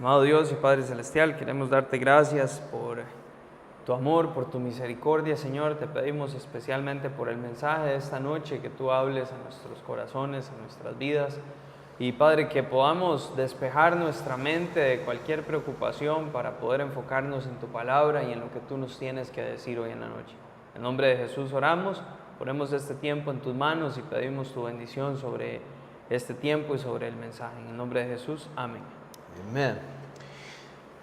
Amado Dios y Padre Celestial, queremos darte gracias por tu amor, por tu misericordia, Señor. Te pedimos especialmente por el mensaje de esta noche, que tú hables a nuestros corazones, a nuestras vidas. Y Padre, que podamos despejar nuestra mente de cualquier preocupación para poder enfocarnos en tu palabra y en lo que tú nos tienes que decir hoy en la noche. En nombre de Jesús oramos, ponemos este tiempo en tus manos y pedimos tu bendición sobre este tiempo y sobre el mensaje. En el nombre de Jesús, amén. Amen.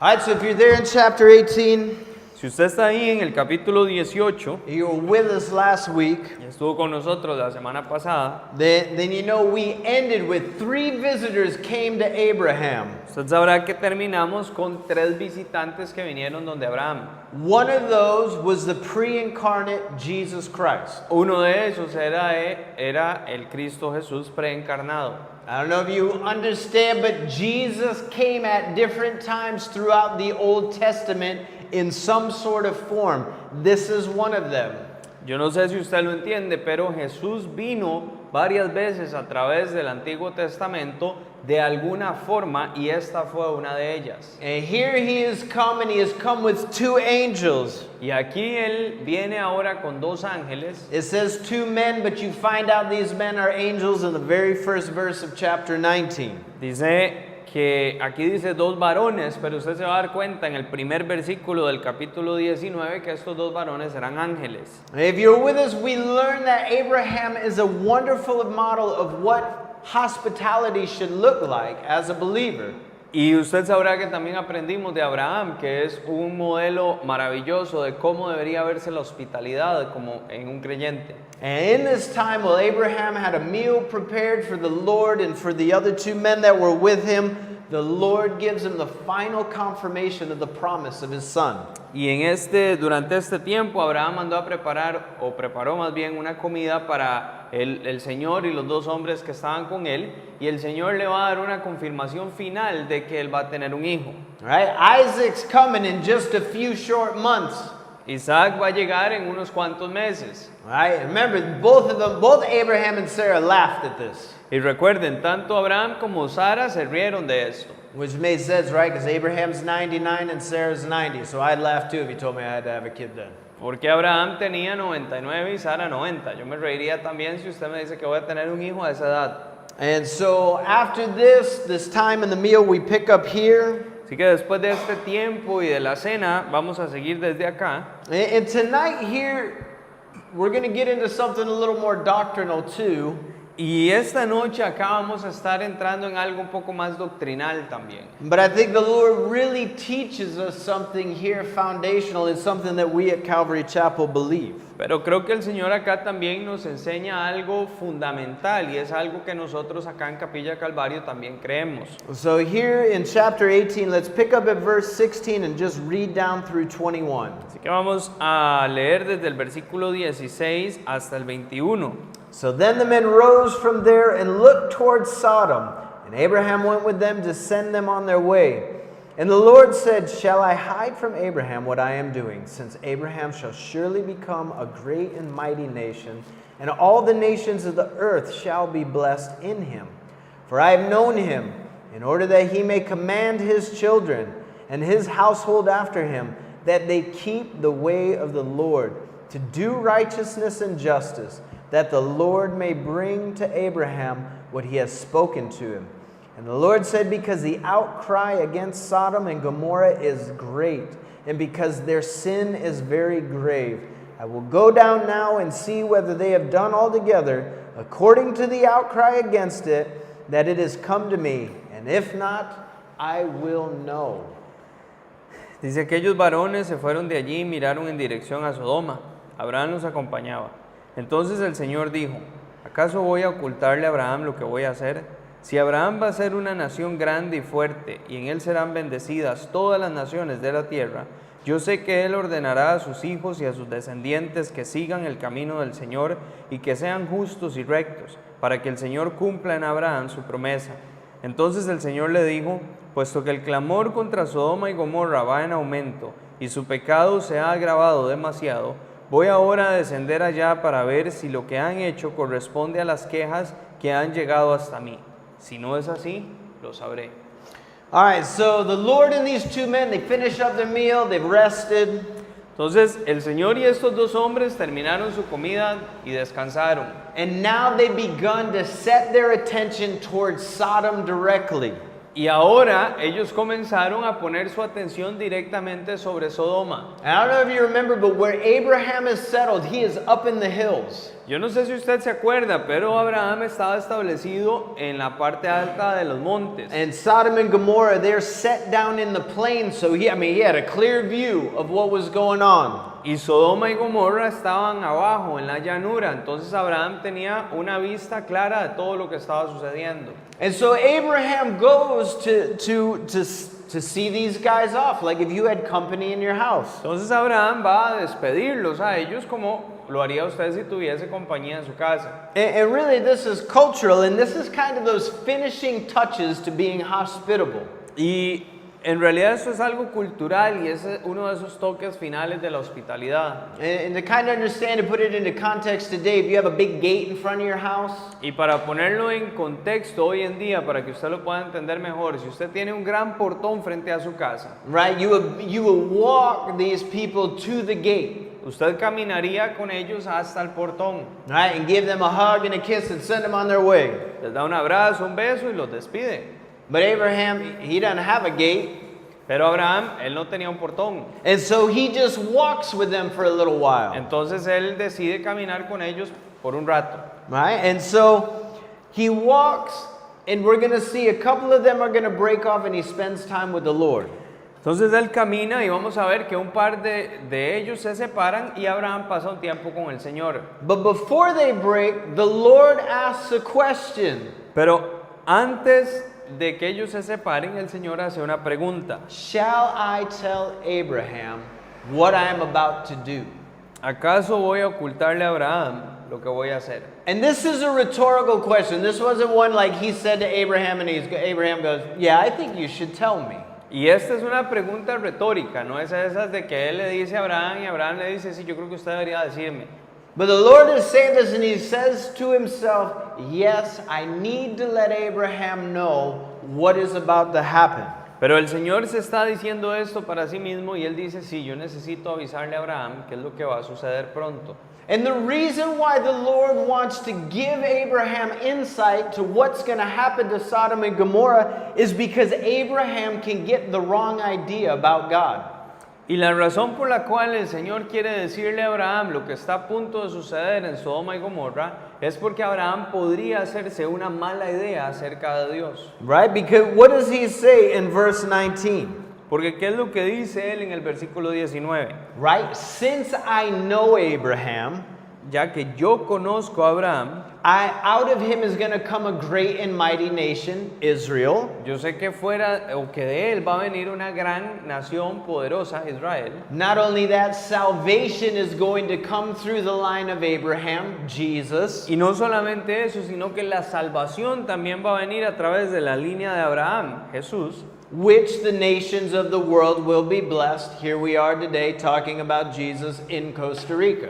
All right, so if you're there in chapter 18, Si usted está ahí en el capítulo 18, you were with us last week, y estuvo con nosotros la semana pasada, then you know we ended with 3 visitors came to Abraham. usted sabrá que terminamos con 3 visitantes que vinieron donde Abraham. One of those was the pre-incarnate Jesus Christ. Uno de esos era el Cristo Jesús preencarnado. I don't know if you understand, but Jesus came at different times throughout the Old Testament in some sort of form. This is one of them. Yo no sé si usted lo entiende, pero Jesús vino varias veces a través del Antiguo Testamento de alguna forma, y esta fue una de ellas. And here he has come, and he has come with 2 angels. Y aquí Él viene ahora con 2 ángeles. It says 2 men, but you find out these men are angels in the very first verse of chapter 19. Dice que aquí dice 2 varones, pero usted se va a dar cuenta en el primer versículo del capítulo 19 que estos 2 varones eran ángeles. If you're with us, we learned that Abraham is a wonderful model of what hospitality should look like as a believer. Y usted sabrá que también aprendimos de Abraham, que es un modelo maravilloso de cómo debería verse la hospitalidad como en un creyente. And in this time, while Abraham had a meal prepared for the Lord and for the other 2 men that were with him, the Lord gives him the final confirmation of the promise of his son. Y durante este tiempo Abraham mandó a preparó más bien una comida para el Señor y los 2 hombres que estaban con él, y el Señor le va a dar una confirmación final de que él va a tener un hijo. Right? Isaac's coming in just a few short months. Isaac va a llegar en unos cuantos meses. Right? Remember, both Abraham and Sarah laughed at this. Y recuerden, tanto Abraham como Sara se rieron de esto. Which made sense, right? Because Abraham's 99 and Sarah's 90. So I'd laugh too if he told me I had to have a kid then. Porque Abraham tenía 99 y Sara 90. Yo me reiría también si usted me dice que voy a tener un hijo a esa edad. And so after this time in the meal, we pick up here. Así que después de este tiempo y de la cena, vamos a seguir desde acá. And tonight here, we're going to get into something a little more doctrinal too. Y esta noche acá vamos a estar entrando en algo un poco más doctrinal también. But I think the Lord really teaches us something here foundational. It's something that we at Calvary Chapel believe. Pero creo que el Señor acá también nos enseña algo fundamental, y es algo que nosotros acá en Capilla Calvario también creemos. So here in chapter 18, let's pick up at verse 16 and just read down through 21. Así que vamos a leer desde el versículo 16 hasta el 21. So then the men rose from there and looked towards Sodom, and Abraham went with them to send them on their way. And the Lord said, "Shall I hide from Abraham what I am doing, since Abraham shall surely become a great and mighty nation, and all the nations of the earth shall be blessed in him? For I have known him, in order that he may command his children and his household after him, that they keep the way of the Lord, to do righteousness and justice, that the Lord may bring to Abraham what he has spoken to him." And the Lord said, "Because the outcry against Sodom and Gomorrah is great, and because their sin is very grave, I will go down now and see whether they have done altogether according to the outcry against it, that it has come to me, and if not, I will know." Dice: aquellos varones se fueron de allí y miraron en dirección a Sodoma. Abraham los acompañaba. Entonces el Señor dijo: ¿acaso voy a ocultarle a Abraham lo que voy a hacer? Si Abraham va a ser una nación grande y fuerte, y en él serán bendecidas todas las naciones de la tierra, yo sé que él ordenará a sus hijos y a sus descendientes que sigan el camino del Señor y que sean justos y rectos, para que el Señor cumpla en Abraham su promesa. Entonces el Señor le dijo: puesto que el clamor contra Sodoma y Gomorra va en aumento, y su pecado se ha agravado demasiado, voy ahora a descender allá para ver si lo que han hecho corresponde a las quejas que han llegado hasta mí. Si no es así, lo sabré. All right, so the Lord and these two men, they finish up their meal, they've rested. Entonces el Señor y estos dos hombres terminaron su comida y descansaron. And now they've begun to set their attention towards Sodom directly. Y ahora ellos comenzaron a poner su atención directamente sobre Sodoma. And I don't know if you remember, but where Abraham is settled, he is up in the hills. Yo no sé si usted se acuerda, pero Abraham estaba establecido en la parte alta de los montes. And Sodom and Gomorrah, they're set down in the plain, so he had a clear view of what was going on. Y Sodoma y Gomorra estaban abajo en la llanura, entonces Abraham tenía una vista clara de todo lo que estaba sucediendo. And so Abraham goes to see these guys off, like if you had company in your house. Entonces Abraham va a despedirlos a ellos como lo haría usted si tuviese compañía en su casa. And really this is cultural, and this is kind of those finishing touches to being hospitable. Y en realidad esto es algo cultural y es uno de esos toques finales de la hospitalidad. And to kind of understand and put it into context today, if you have a big gate in front of your house, Y para ponerlo en contexto hoy en día, para que usted lo pueda entender mejor, si usted tiene un gran portón frente a su casa, right, you will walk these people to the gate, usted caminaría con ellos hasta el portón. right, and give them a hug and a kiss and send them on their way. Les da un abrazo, un beso y los despide. But Abraham, he doesn't have a gate. Pero Abraham, él no tenía un portón. And so he just walks with them for a little while. Entonces él decide caminar con ellos por un rato. Right? And so he walks, and we're going to see a couple of them are going to break off, and he spends time with the Lord. Entonces él camina y vamos a ver que un par de ellos se separan y Abraham pasa un tiempo con el Señor. But before they break, the Lord asks a question. Pero antes de que ellos se separen, el Señor hace una pregunta. Shall I tell Abraham what I am about to do? ¿Acaso voy a ocultarle a Abraham lo que voy a hacer? And this is a rhetorical question. This wasn't one like he said to Abraham, and Abraham goes, yeah, I think you should tell me. Y esta es una pregunta retórica, no es esas de que él le dice a Abraham y Abraham le dice, sí, yo creo que usted debería decirme. But the Lord is saying this, and he says to himself, yes, I need to let Abraham know what is about to happen. Pero el Señor se está diciendo esto para sí mismo y él dice, sí, yo necesito avisarle a Abraham qué es lo que va a suceder pronto. And the reason why the Lord wants to give Abraham insight to what's going to happen to Sodom and Gomorrah is because Abraham can get the wrong idea about God. Y la razón por la cual el Señor quiere decirle a Abraham lo que está a punto de suceder en Sodoma y Gomorra es porque Abraham podría hacerse una mala idea acerca de Dios. Right? Because what does he say in verse 19? Porque ¿qué es lo que dice él en el versículo 19? Right? Since I know Abraham, Ya que yo conozco a Abraham, out of him is going to come a great and mighty nation, Israel. yo sé que fuera o que de él va a venir una gran nación poderosa, Israel. Not only that, salvation is going to come through the line of Abraham, Jesus. Y no solamente eso, sino que la salvación también va a venir a través de la línea de Abraham, Jesús. Which the nations of the world will be blessed. Here we are today talking about Jesus in Costa Rica.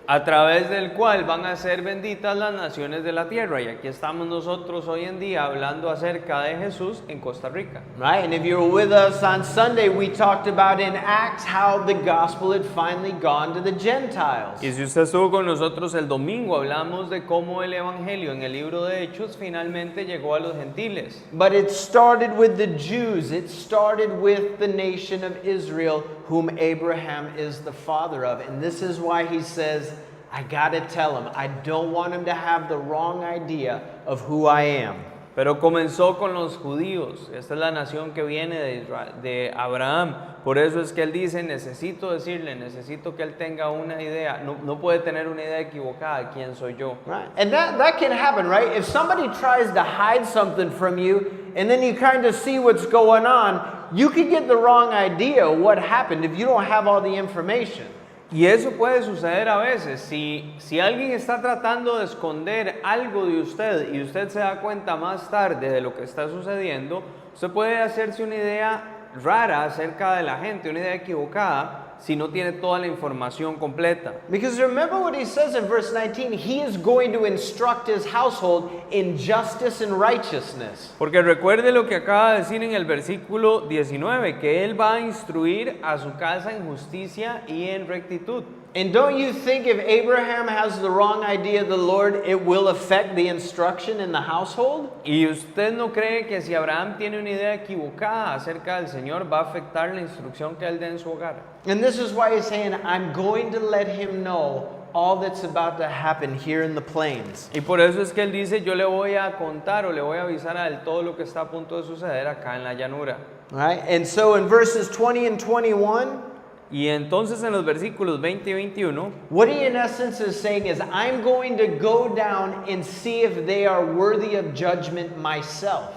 A través del cual van a ser benditas las naciones de la tierra. Y aquí estamos nosotros hoy en día hablando acerca de Jesús en Costa Rica. Right, and if you were with us on Sunday, we talked about in Acts how the gospel had finally gone to the Gentiles. Y si usted estuvo con nosotros el domingo, hablamos de cómo el evangelio en el libro de Hechos finalmente llegó a los gentiles. But it started with the Jews. It started with the nation of Israel, whom Abraham is the father of. And this is why he says, I gotta tell him. I don't want him to have the wrong idea of who I am. Pero comenzó con los judíos. Esta es la nación que viene de Israel, de Abraham. Por eso es que él dice, necesito decirle, necesito que él tenga una idea. No puede tener una idea equivocada de quién soy yo. Right. And that can happen, right? If somebody tries to hide something from you, and then you kind of see what's going on, you could get the wrong idea of what happened if you don't have all the information. Y eso puede suceder a veces. Si alguien está tratando de esconder algo de usted y usted se da cuenta más tarde de lo que está sucediendo, usted puede hacerse una idea rara acerca de la gente, una idea equivocada, si no tiene toda la información completa. Because remember what he says in verse 19, he is going to instruct his household in justice and righteousness. Porque recuerde lo que acaba de decir en el versículo 19, que él va a instruir a su casa en justicia y en rectitud. And don't you think if Abraham has the wrong idea of the Lord, it will affect the instruction in the household? ¿Y usted no cree que si Abraham tiene una idea equivocada acerca del Señor va a afectar la instrucción que él dé en su hogar? And this is why he's saying, I'm going to let him know all that's about to happen here in the plains. Y por eso es que él dice, yo le voy a contar o le voy a avisar a él todo lo que está a punto de suceder acá en la llanura. All right? And so in verses 20 and 21, Y entonces en los versículos 20 y 21, what he in essence is saying is, I'm going to go down and see if they are worthy of judgment myself.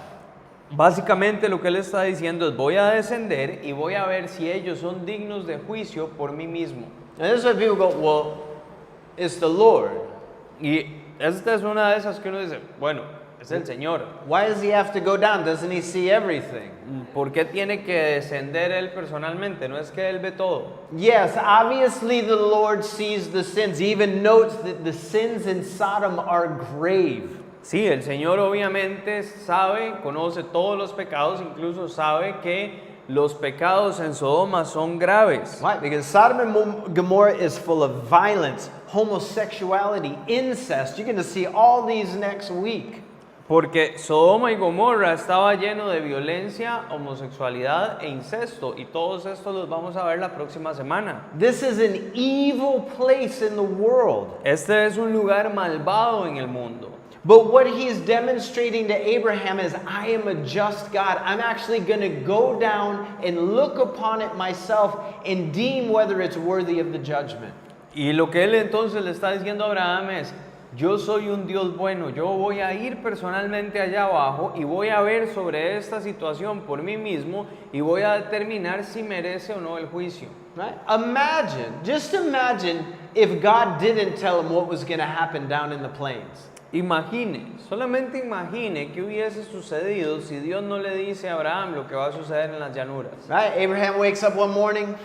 básicamente lo que él está diciendo es, voy a descender y voy a ver si ellos son dignos de juicio por mí mismo. And this is why people go, well, it's the Lord. Y esta es una de esas que uno dice, bueno, es el Señor. Why does he have to go down? Doesn't he see everything? ¿Por qué tiene que descender él personalmente? No es que él ve todo. Yes, obviously the Lord sees the sins. He even notes that the sins in Sodom are grave. Sí, el Señor obviamente sabe, conoce todos los pecados, incluso sabe que los pecados en Sodoma son graves. Why? Because Sodom and Gomorrah is full of violence, homosexuality, incest. You're going to see all these next week. Porque Sodoma y Gomorra estaba lleno de violencia, homosexualidad e incesto. Y todos estos los vamos a ver la próxima semana. This is an evil place in the world. Este es un lugar malvado en el mundo. But what he's demonstrating to Abraham is, I am a just God. I'm actually going to go down and look upon it myself and deem whether it's worthy of the judgment. Y lo que él entonces le está diciendo a Abraham es, yo soy un Dios bueno, yo voy a ir personalmente allá abajo y voy a ver sobre esta situación por mí mismo y voy a determinar si merece o no el juicio. Right? Just imagine if God didn't tell him what was going to happen down in the plains. Imagine, solamente imagine qué hubiese sucedido si Dios no le dice a Abraham lo que va a suceder en las llanuras. Right? Abraham wakes up one morning,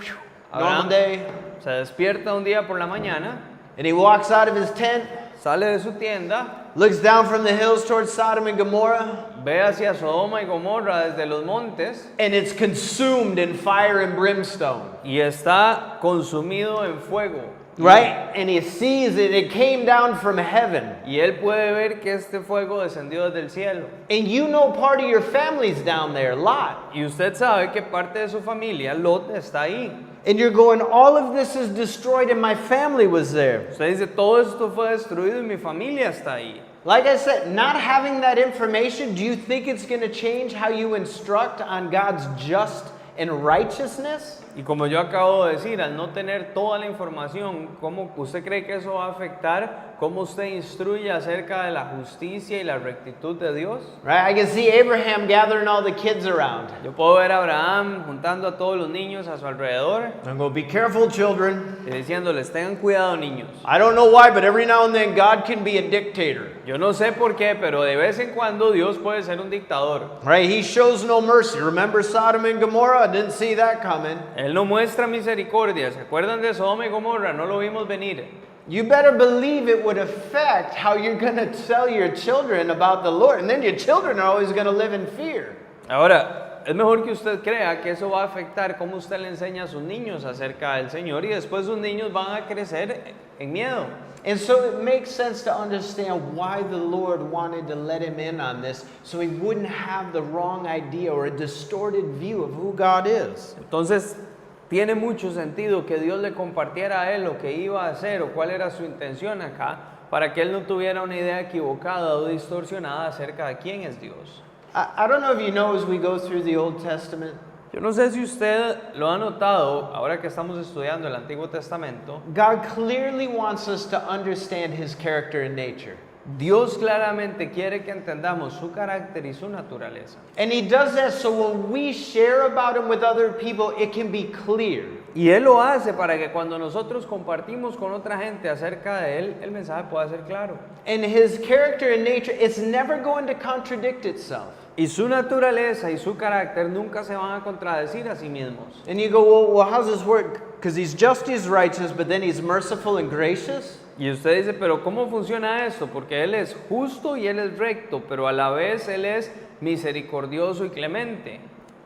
normal day, se despierta un día por la mañana, and he walks out of his tent, sale de su tienda, looks down from the hills towards Sodom and Gomorrah, ve hacia Sodoma y Gomorra desde los montes, and it's consumed in fire and brimstone. y está consumido en fuego. Right? And he sees it came down from heaven. Y él puede ver que este fuego descendió desde el cielo. And you know part of your family's down there, Lot. Y usted sabe que parte de su familia, Lot, está ahí. And you're going, all of this is destroyed and my family was there. Usted dice, todo esto fue destruido y mi familia está ahí. Like I said, not having that information, do you think it's going to change how you instruct on God's just and righteousness? Y como yo acabo de decir, al no tener toda la información, ¿cómo usted cree que eso va a afectar cómo usted instruye acerca de la justicia y la rectitud de Dios? Right? I can see Abraham gathering all the kids around. Yo puedo ver a Abraham juntando a todos los niños a su alrededor I'm going, be careful, children. y diciéndoles, tengan cuidado, niños. I don't know why, but every now and then God can be a dictator. Yo no sé por qué, pero de vez en cuando Dios puede ser un dictador. Right? He shows no mercy. Remember Sodom and Gomorrah? I didn't see that coming. Él no muestra misericordia. ¿Se acuerdan de Sodoma y Gomorra? No lo vimos venir. You better believe it would affect how you're going to tell your children about the Lord. And then your children are always going to live in fear. Ahora, es mejor que usted crea que eso va a afectar cómo usted le enseña a sus niños acerca del Señor y después sus niños van a crecer en miedo. And so it makes sense to understand why the Lord wanted to let him in on this so he wouldn't have the wrong idea or a distorted view of who God is. Entonces, tiene mucho sentido que Dios le compartiera a él lo que iba a hacer o cuál era su intención acá para que él no tuviera una idea equivocada o distorsionada acerca de quién es Dios. I don't know if you know as we go through the Old Testament, Yo no sé si usted lo ha notado ahora que estamos estudiando el Antiguo Testamento. God clearly wants us to understand his character and nature. Dios claramente quiere que entendamos su carácter y su naturaleza. And he does that so when we share about him with other people, it can be clear. Y Él lo hace para que cuando nosotros compartimos con otra gente acerca de Él, el mensaje pueda ser claro. And his character and nature, it's never going to contradict itself. Y su naturaleza y su carácter nunca se van a contradecir a sí mismos. And you go, well, how does this work? Because he's just, he's righteous, but then he's merciful and gracious? Y usted dice, pero ¿cómo funciona esto? Porque Él es justo y Él es recto, pero a la vez Él es misericordioso y clemente.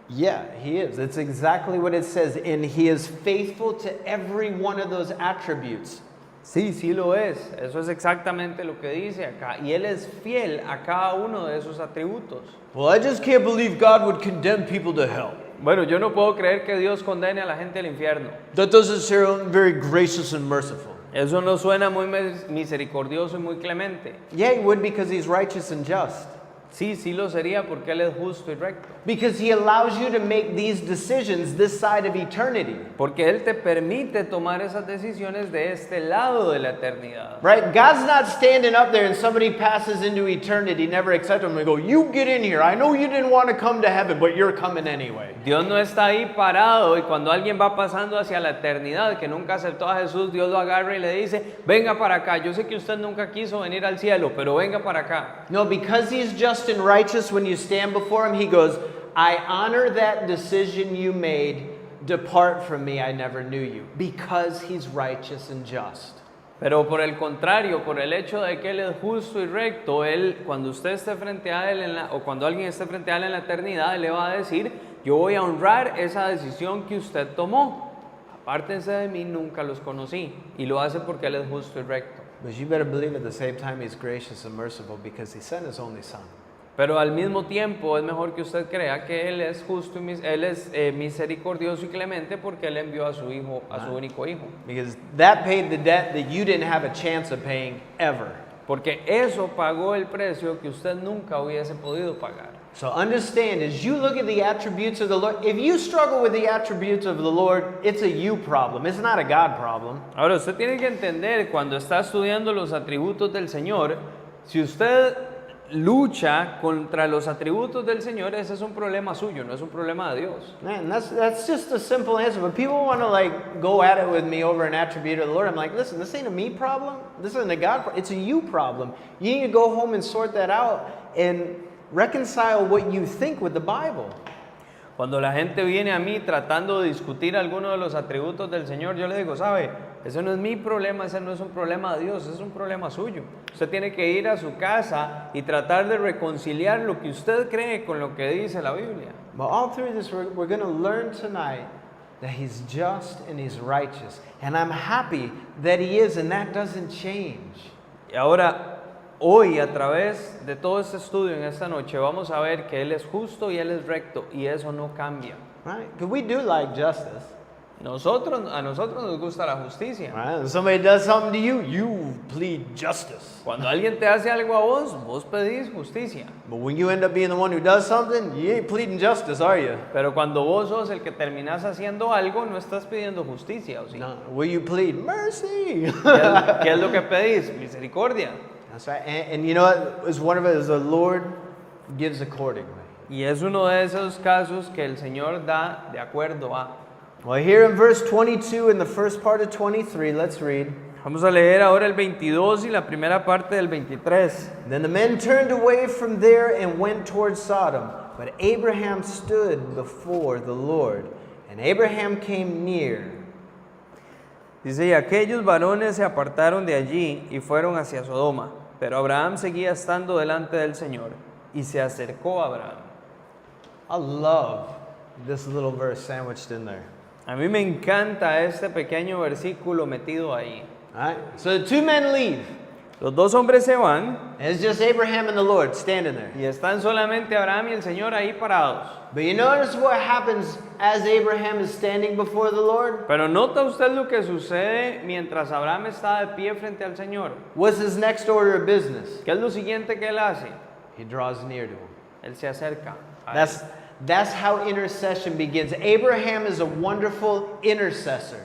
Yeah, he is. It's exactly what it says. And he is faithful to every one of those attributes. Sí, sí lo es. Eso es exactamente lo que dice acá. Y Él es fiel a cada uno de esos atributos. Well, I just can't believe God would condemn people to hell. Bueno, yo no puedo creer que Dios condene a la gente al infierno. That doesn't sound very gracious and merciful. Eso no suena muy misericordioso y muy clemente. Yeah, he would because he's righteous and just. Sí, sí lo sería porque Él es justo y recto. Because he allows you to make these decisions this side of eternity. Porque Él te permite tomar esas decisiones de este lado de la eternidad. Right? God's not standing up there and somebody passes into eternity, never accept him, and go, you get in here. I know you didn't want to come to heaven, but you're coming anyway. Dios no está ahí parado y cuando alguien va pasando hacia la eternidad, que nunca aceptó a Jesús, Dios lo agarra y le dice, venga para acá. Yo sé que usted nunca quiso venir al cielo, pero venga para acá. No, because he's just and righteous, when you stand before him, he goes, I honor that decision you made. Depart from me, I never knew you. Because he's righteous and just. Pero por el contrario, por el hecho de que Él es justo y recto, Él, cuando usted esté frente a Él, o cuando alguien esté frente a Él en la eternidad, Él le va a decir, yo voy a honrar esa decisión que usted tomó. Apártense de mí, nunca los conocí. Y lo hace porque Él es justo y recto. But you better believe at the same time he's gracious and merciful because he sent his only son. Pero al mismo tiempo es mejor que usted crea que Él es justo y Él es misericordioso y clemente porque Él envió a su hijo, a su único hijo. Because that paid the debt that you didn't have a chance of paying ever. Porque eso pagó el precio que usted nunca hubiese podido pagar. So understand, as you look at the attributes of the Lord, if you struggle with the attributes of the Lord, it's a you problem. It's not a God problem. Ahora, usted tiene que entender, cuando está estudiando los atributos del Señor, si usted lucha contra los atributos del Señor, ese es un problema suyo, no es un problema de Dios. Man, that's just a simple answer. But people want to like go at it with me over an attribute of the Lord. I'm like, listen, this ain't a me problem. This isn't a God problem. It's a you problem. You need to go home and sort that out and reconcile what you think with the Bible. Cuando la gente viene a mí tratando de discutir alguno de los atributos del Señor, yo le digo, ¿sabe? Ese no es mi problema, ese no es un problema de Dios, ese es un problema suyo. Usted tiene que ir a su casa y tratar de reconciliar lo que usted cree con lo que dice la Biblia. But all through this, we're going to learn tonight that He's just and He's righteous. And I'm happy that He is, and that doesn't change. Y ahora, hoy, a través de todo este estudio en esta noche, vamos a ver que Él es justo y Él es recto, y eso no cambia. Right? Because we do like justice. A nosotros nos gusta la justicia. Right? When somebody does something to you, you plead justice. Cuando alguien te hace algo a vos, vos pedís justicia. But when you end up being the one who does something, you ain't pleading justice, are you? Pero cuando vos sos el que terminás haciendo algo, no estás pidiendo justicia, ¿o sí? No. Will you plead mercy? ¿Qué es lo que pedís? Misericordia. That's right. And you know what? It's one of it is the Lord gives accordingly. Y es uno de esos casos que el Señor da de acuerdo a. Well, here in verse 22, in the first part of 23, let's read. Vamos a leer ahora el 22 y la primera parte del 23. Then the men turned away from there and went towards Sodom. But Abraham stood before the Lord. And Abraham came near. Dice, y aquellos varones se apartaron de allí y fueron hacia Sodoma. Pero Abraham seguía estando delante del Señor y se acercó a Abraham. I love this little verse sandwiched in there. A mí me encanta este pequeño versículo metido ahí. All right? So the two men leave. Los dos hombres se van And it's just Abraham and the Lord standing there. y están solamente Abraham y el Señor ahí parados. But you notice what happens as Abraham is standing before the Lord? Pero ¿nota usted lo que sucede mientras Abraham está de pie frente al Señor? What's his next order of business? ¿Qué es lo siguiente que él hace? He draws near to him. Él se acerca a él. That's how intercession begins. Abraham is a wonderful intercessor.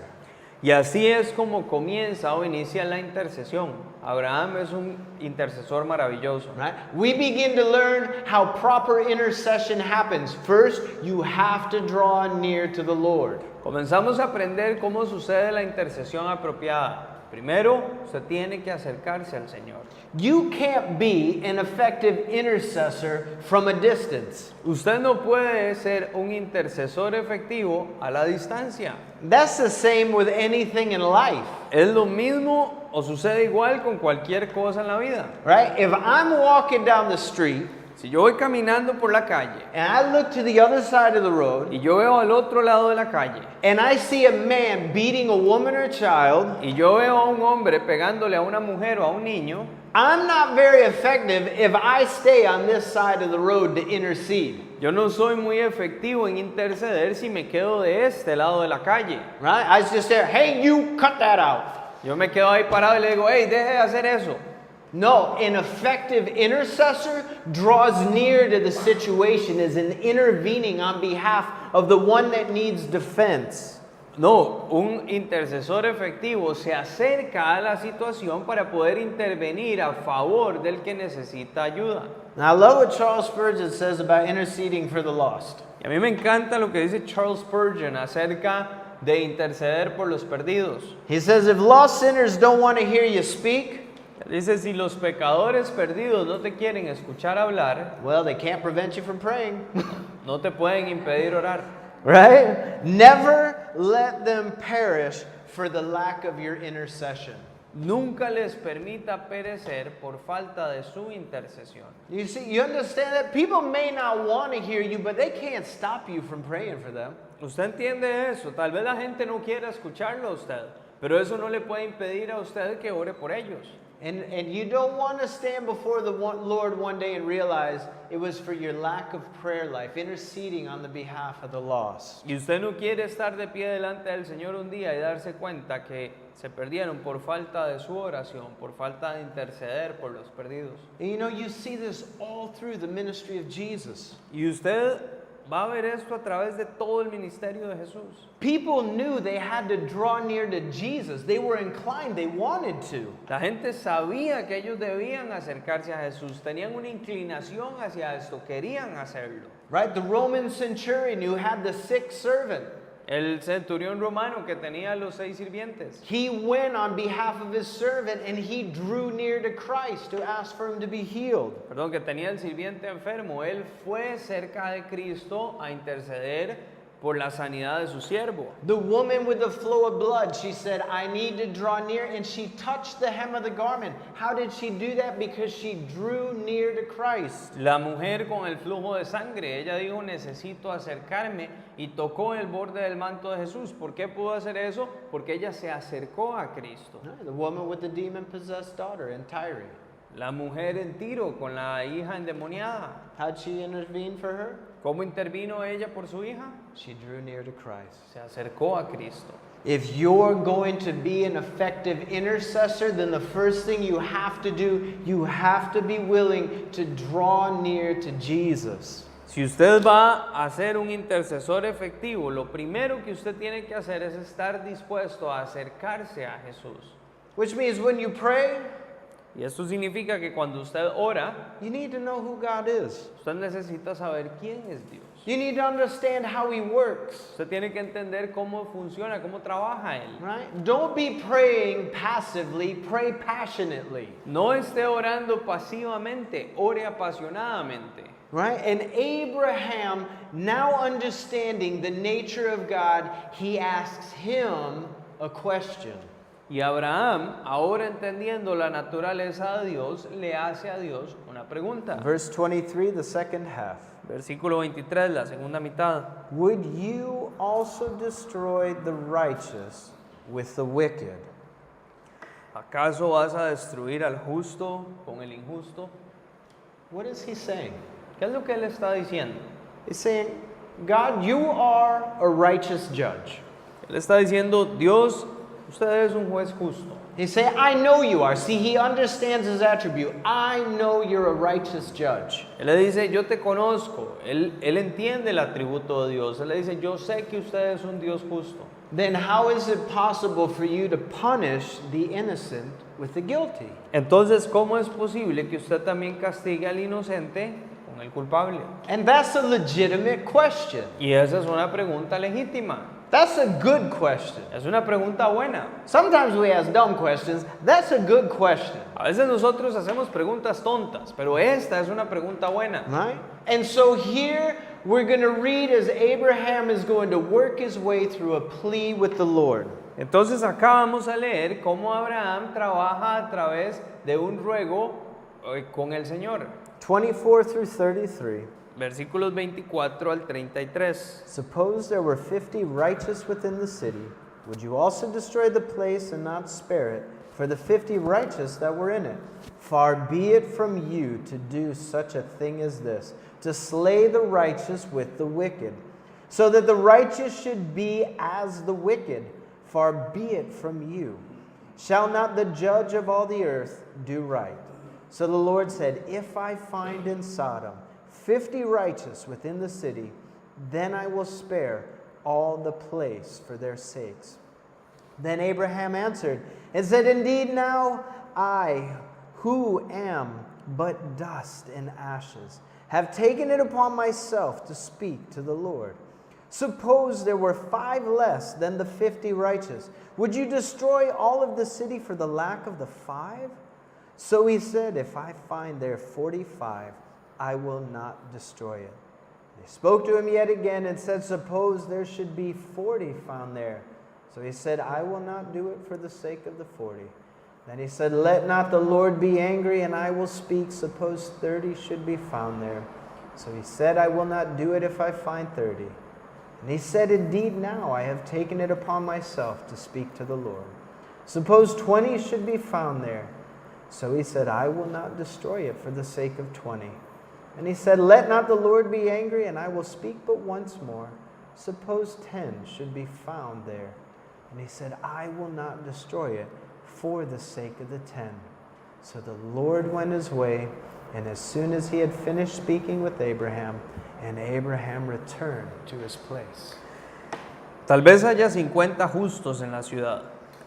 Y así es como comienza o inicia la intercesión. Abraham es un intercesor maravilloso. Right? We begin to learn how proper intercession happens. First, you have to draw near to the Lord. Comenzamos a aprender cómo sucede la intercesión apropiada. Primero, usted tiene que acercarse al Señor. You can't be an effective intercessor from a distance. Usted no puede ser un intercesor efectivo a la distancia. That's the same with anything in life, Es lo mismo o sucede igual con cualquier cosa en la vida. right? If I'm walking down the street Si yo voy caminando por la calle and I look to the other side of the road y yo veo al otro lado de la calle and I see a man beating a woman or child, y yo veo a un hombre pegándole a una mujer o a un niño, I'm not very effective if I stay on this side of the road to intercede, yo no soy muy efectivo en interceder si me quedo de este lado de la calle. right? I just say, hey, you cut that out. Yo me quedo ahí parado y le digo, hey, deje de hacer eso. No, an effective intercessor draws near to the situation, is an intervening on behalf of the one that needs defense. No, un intercesor efectivo se acerca a la situación para poder intervenir a favor del que necesita ayuda. Now, I love what Charles Spurgeon says about interceding for the lost. Y a mí me encanta lo que dice Charles Spurgeon acerca de interceder por los perdidos. He says, if lost sinners don't want to hear you speak, Dice, si los pecadores perdidos no te quieren escuchar hablar, well, they can't prevent you from praying. no te pueden impedir orar. Right? Never let them perish for the lack of your intercession. Nunca les permita perecer por falta de su intercesión. You see, you understand that people may not want to hear you, but they can't stop you from praying for them. Usted entiende eso. Tal vez la gente no quiera escucharlo a usted, pero eso no le puede impedir a usted que ore por ellos. And you don't want to stand before the Lord one day and realize it was for your lack of prayer life, interceding on the behalf of the lost. Y usted no quiere estar de pie delante del Señor un día y darse cuenta que se perdieron por falta de su oración, por falta de interceder por los perdidos. And you know, you see this all through the ministry of Jesus. Y usted va a ver esto a través de todo el ministerio de Jesús. People knew they had to draw near to Jesus. They were inclined, they wanted to. La gente sabía que ellos debían acercarse a Jesús, tenían una inclinación hacia esto, querían hacerlo. Right? The Roman centurion who had the sick servant, El centurión romano que tenía los 6 sirvientes, he went on behalf of his servant and he drew near to Christ to ask for him to be healed. perdón, que tenía el sirviente enfermo, él fue cerca de Cristo a interceder por la sanidad de su siervo. The woman with the flow of blood, she said, I need to draw near, and she touched the hem of the garment. How did she do that? Because she drew near to Christ. La mujer con el flujo de sangre, ella dijo, necesito acercarme, y tocó el borde del manto de Jesús. ¿Por qué pudo hacer eso? Porque ella se acercó a Cristo. The woman with the demon-possessed daughter in Tyre. La mujer en Tiro con la hija endemoniada. How'd she intervene for her? ¿Cómo intervino ella por su hija? She drew near to Christ. Se acercó a Cristo. If you're going to be an effective intercessor, then the first thing you have to do, you have to be willing to draw near to Jesus. Si usted va a ser un intercesor efectivo, lo primero que usted tiene que hacer es estar dispuesto a acercarse a Jesús. Which means when you pray, Y esto significa que cuando usted ora, you need to know who God is. usted necesita saber quién es Dios. You need to understand how He works. Usted tiene que entender cómo funciona, cómo trabaja Él. Right? Don't be praying passively, pray passionately. No esté orando pasivamente, ore apasionadamente. Right? And Abraham, now understanding the nature of God, he asks him a question. Y Abraham, ahora entendiendo la naturaleza de Dios, le hace a Dios una pregunta. Verse 23, the second half. Versículo 23, la segunda mitad. Would you also destroy the righteous with the wicked? ¿Acaso vas a destruir al justo con el injusto? What is he saying? ¿Qué es lo que él está diciendo? He's saying, God, you are a righteous judge. Él está diciendo, Dios, usted es un juez justo. He's saying, I know you are. See, he understands his attribute. I know you're a righteous judge. Él le dice, yo te conozco. Él entiende el atributo de Dios. Él le dice, yo sé que usted es un Dios justo. Then how is it possible for you to punish the innocent with the guilty? Entonces, ¿cómo es posible que usted también castigue al inocente con el culpable? And that's a legitimate question. Y esa es una pregunta legítima. That's a good question. Es una pregunta buena. Sometimes we ask dumb questions. That's a good question. A veces nosotros hacemos preguntas tontas, pero esta es una pregunta buena. Right? And so here we're going to read as Abraham is going to work his way through a plea with the Lord. Entonces acá vamos a leer cómo Abraham trabaja a través de un ruego con el Señor. 24 through 33. Versículos 24 al 33. Suppose there were 50 righteous within the city. Would you also destroy the place and not spare it for the 50 righteous that were in it? Far be it from you to do such a thing as this, to slay the righteous with the wicked, so that the righteous should be as the wicked. Far be it from you. Shall not the judge of all the earth do right? So the Lord said, if I find in Sodom 50 righteous within the city, then I will spare all the place for their sakes. Then Abraham answered and said, indeed now I, who am but dust and ashes, have taken it upon myself to speak to the Lord. Suppose there were 5 less than the 50 righteous. Would you destroy all of the city for the lack of the 5? So he said, if I find there 45, I will not destroy it. They spoke to him yet again and said, suppose there should be 40 found there. So he said, I will not do it for the sake of the 40. Then he said, let not the Lord be angry, and I will speak. Suppose 30 should be found there. So he said, I will not do it if I find 30. And he said, indeed now I have taken it upon myself to speak to the Lord. Suppose 20 should be found there. So he said, I will not destroy it for the sake of 20. And he said, let not the Lord be angry, and I will speak but once more. Suppose 10 should be found there. And he said, I will not destroy it for the sake of the 10. So the Lord went his way, and as soon as he had finished speaking with Abraham, and Abraham returned to his place. Tal vez haya 50 justos en la ciudad.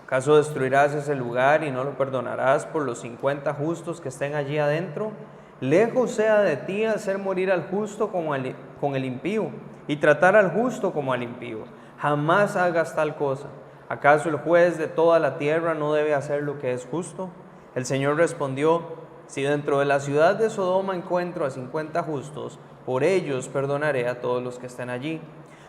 ¿Acaso destruirás ese lugar y no lo perdonarás por los 50 justos que estén allí adentro? Lejos sea de ti hacer morir al justo con el impío y tratar al justo como al impío. Jamás hagas tal cosa. ¿Acaso el juez de toda la tierra no debe hacer lo que es justo? El Señor respondió, si dentro de la ciudad de Sodoma encuentro a 50 justos, por ellos perdonaré a todos los que estén allí.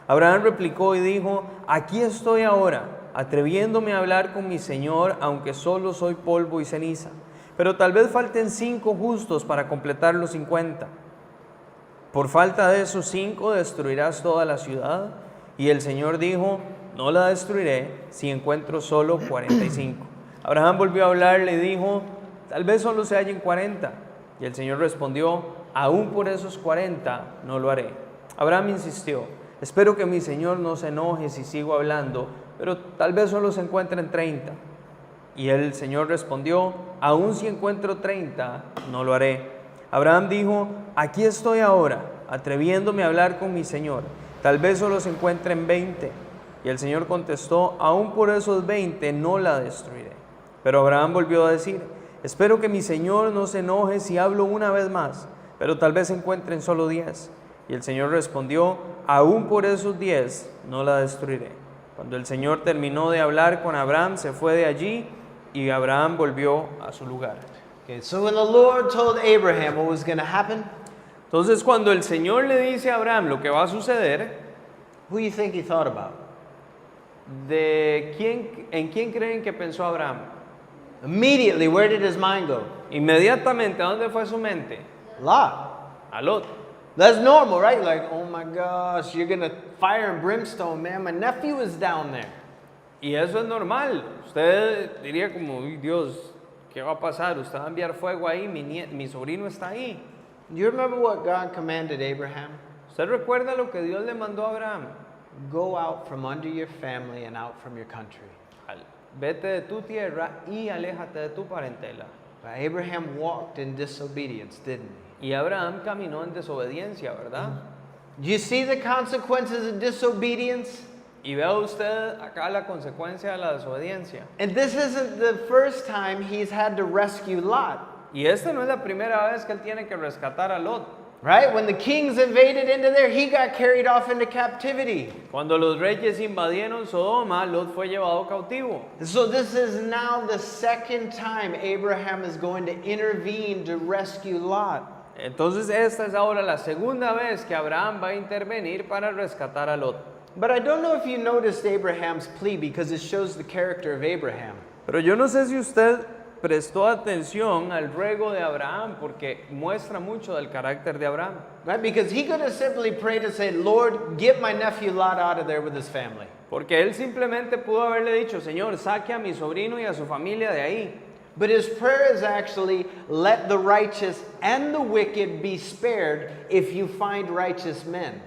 Abraham replicó y dijo, aquí estoy ahora, atreviéndome a hablar con mi Señor, aunque solo soy polvo y ceniza. Pero tal vez falten 5 justos para completar los 50. Por falta de esos 5 destruirás toda la ciudad. Y el Señor dijo, no la destruiré si encuentro solo 45. Abraham volvió a hablarle y dijo, tal vez solo se hallen 40. Y el Señor respondió, aún por esos 40 no lo haré. Abraham insistió, espero que mi Señor no se enoje si sigo hablando, pero tal vez solo se encuentren 30. Y el Señor respondió, aún si encuentro 30, no lo haré. Abraham dijo, aquí estoy ahora, atreviéndome a hablar con mi Señor. Tal vez solo se encuentren 20. Y el Señor contestó, aún por esos 20 no la destruiré. Pero Abraham volvió a decir, espero que mi Señor no se enoje si hablo una vez más, pero tal vez se encuentren solo 10. Y el Señor respondió, aún por esos 10 no la destruiré. Cuando el Señor terminó de hablar con Abraham, se fue de allí y Abraham volvió a su lugar. Okay, so when the Lord told Abraham what was going to happen, Entonces cuando el Señor le dice a Abraham lo que va a suceder, who do you think he thought about? ¿en quién creen que pensó Abraham? Immediately, where did his mind go? Inmediatamente, ¿a dónde fue su mente? Lot. A Lot. That's normal, right? Like, oh my gosh, you're going to fire and brimstone, man. My nephew is down there. Y eso es normal. Usted diría como, uy, Dios, ¿qué va a pasar? Usted va a enviar fuego ahí, mi sobrino está ahí. Do you remember what God commanded Abraham? ¿Usted recuerda lo que Dios le mandó a Abraham? Go out from under your family and out from your country. Vete de tu tierra y aléjate de tu parentela. But Abraham walked in disobedience, didn't he? Y Abraham caminó en desobediencia, ¿verdad? Do you see the consequences of disobedience? Y vea usted acá la consecuencia de la desobediencia. And this isn't the first time he's had to rescue Lot. Y esta no es la primera vez que él tiene que rescatar a Lot. Right? When the kings invaded into there, he got carried off into captivity. Cuando los reyes invadieron Sodoma, Lot fue llevado cautivo. So this is now the second time Abraham is going to intervene to rescue Lot. Entonces esta es ahora la segunda vez que Abraham va a intervenir para rescatar a Lot. But I don't know if you noticed Abraham's plea because it shows the character of Abraham. Pero yo no sé si usted prestó atención al ruego de Abraham porque muestra mucho del carácter de Abraham. Right? Because he could have simply prayed and said, Lord, get my nephew Lot out of there with his family. Porque él simplemente pudo haberle dicho, Señor, saque a mi sobrino y a su familia de ahí. But his prayer is actually, let the righteous and the wicked be spared if you find righteous men.